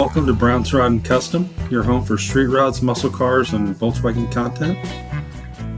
Welcome to Brown's Rod and Custom, your home for street rods, muscle cars, and Volkswagen content.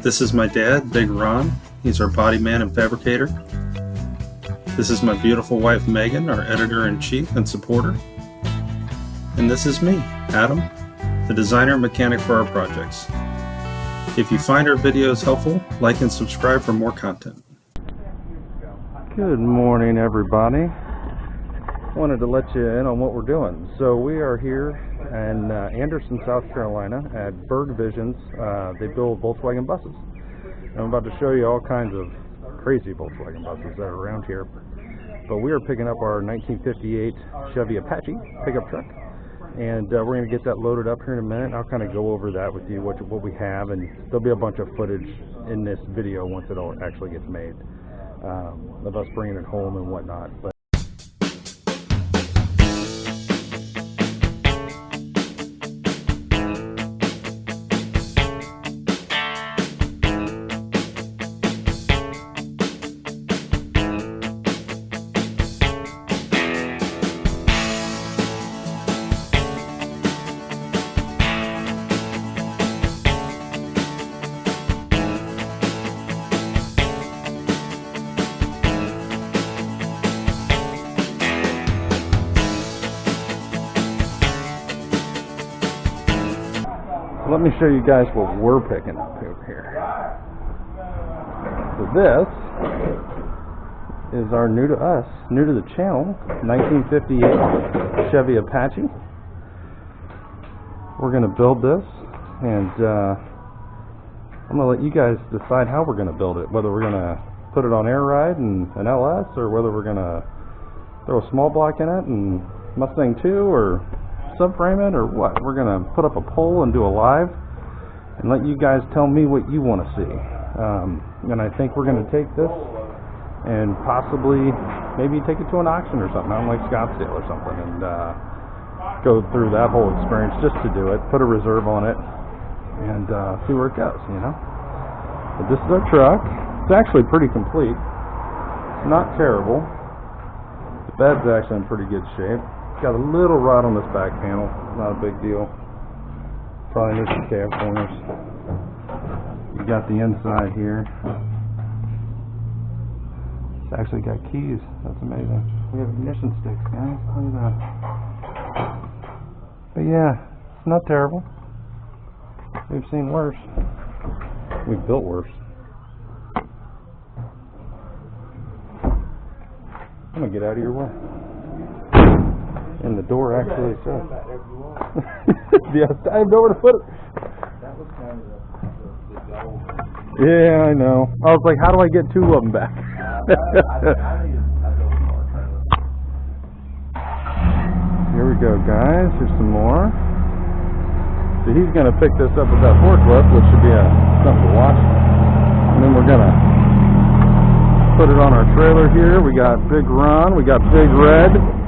This is my dad, Big Ron. He's our body man and fabricator. This is my beautiful wife, Megan, our editor-in-chief and supporter. And this is me, Adam, the designer and mechanic for our projects. If you find our videos helpful, like and subscribe for more content. Good morning, everybody. Wanted to let you in on what we're doing. So we are here in Anderson, South Carolina at Berg Visions. They build Volkswagen buses. And I'm about to show you all kinds of crazy Volkswagen buses that are around here. But we are picking up our 1958 Chevy Apache pickup truck. And we're going to get that loaded up here in a minute. I'll kind of go over that with you, what we have. And there'll be a bunch of footage in this video once it all actually gets made. Of us bringing it home and whatnot. But let me show you guys what we're picking up over here. So this is our new to the channel, 1958 Chevy Apache. We're going to build this, and I'm going to let you guys decide how we're going to build it, whether we're going to put it on air ride and an LS, or whether we're going to throw a small block in it and Mustang 2, or subframe it, or what. We're going to put up a poll and do a live and let you guys tell me what you want to see. And I think we're going to take this and possibly maybe take it to an auction or something out in like Scottsdale or something, and go through that whole experience just to do it, put a reserve on it, and see where it goes, you know. But this is our truck. It's actually pretty complete. It's not terrible. The bed's actually in pretty good shape. Got a little rot on this back panel, not a big deal. Probably needs some cab corners. You got the inside here. It's actually got keys. That's amazing. We have ignition sticks, guys. Look at that. But yeah, it's not terrible. We've seen worse. We've built worse. I'm gonna get out of your way. And the door actually says. Yeah, I have nowhere to put it. That was kind of the goal. Yeah, I know. I was like, how do I get two of them back? Here we go, guys. Here's some more. So he's going to pick this up with that forklift, which should be something to watch. And then we're going to put it on our trailer here. We got Big Ron. We got Big Red.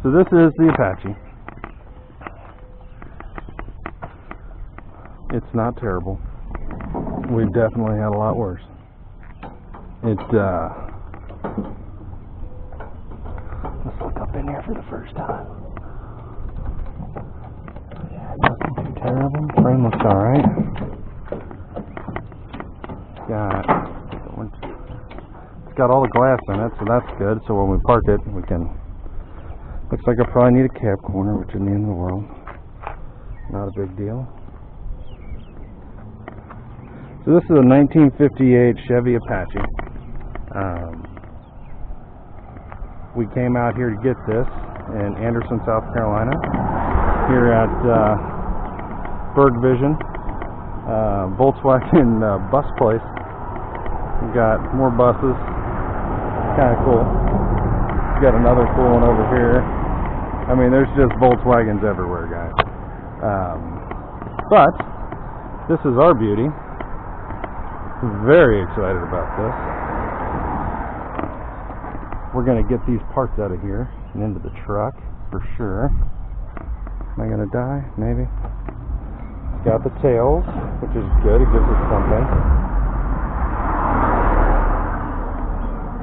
So this is the Apache. It's not terrible. We've definitely had a lot worse. Let's look up in here for the first time. Yeah, nothing too terrible. Frame looks alright. It's got all the glass in it, so that's good. So when we park it, we can. Looks like I probably need a cab corner, which isn't the end of the world. Not a big deal. So this is a 1958 Chevy Apache. We came out here to get this in Anderson, South Carolina, here at Berg Visions, Volkswagen bus place. We got more buses. Kind of cool. We got another cool one over here. I mean, there's just Volkswagens everywhere, guys. But this is our beauty. Very excited about this. We're going to get these parts out of here and into the truck for sure. Am I going to die? Maybe. It's got the tails, which is good. It gives us something.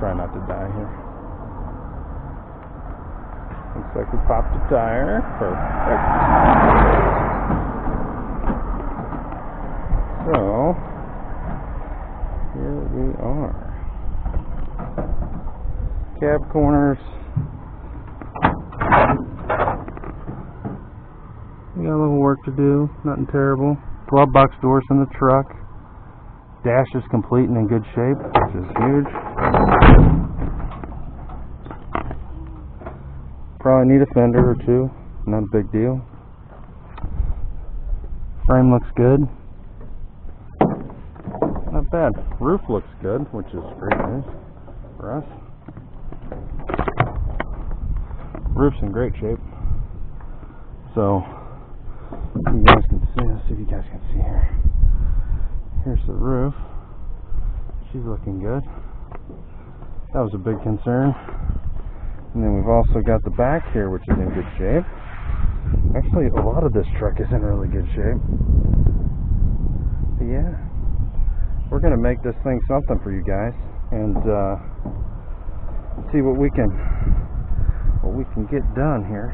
Try not to die here. Looks like we popped a tire. Perfect. So, here we are. Cab corners. We got a little work to do, nothing terrible. Glove box doors in the truck. Dash is complete and in good shape, which is huge. Probably need a fender or two, not a big deal. Frame looks good. Not bad. Roof looks good, which is great news for us. Roof's in great shape. So, you guys can see, let's see if you guys can see here. Here's the roof. She's looking good. That was a big concern. And then we've also got the back here, which is in good shape. Actually, a lot of this truck is in really good shape. But yeah, we're going to make this thing something for you guys. And see what we can get done here.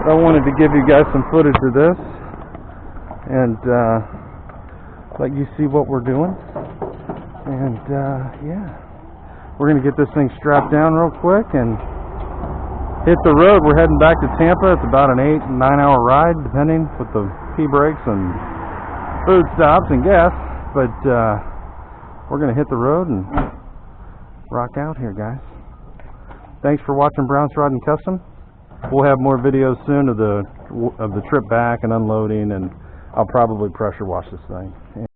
But I wanted to give you guys some footage of this and let you see what we're doing. And yeah, we're going to get this thing strapped down real quick and hit the road. We're heading back to Tampa. It's about an 8 and 9 hour ride, depending with the pee breaks and food stops and gas. But we're going to hit the road and rock out here, guys. Thanks for watching Brown's Rod and Custom. We'll have more videos soon of the trip back and unloading, and I'll probably pressure wash this thing.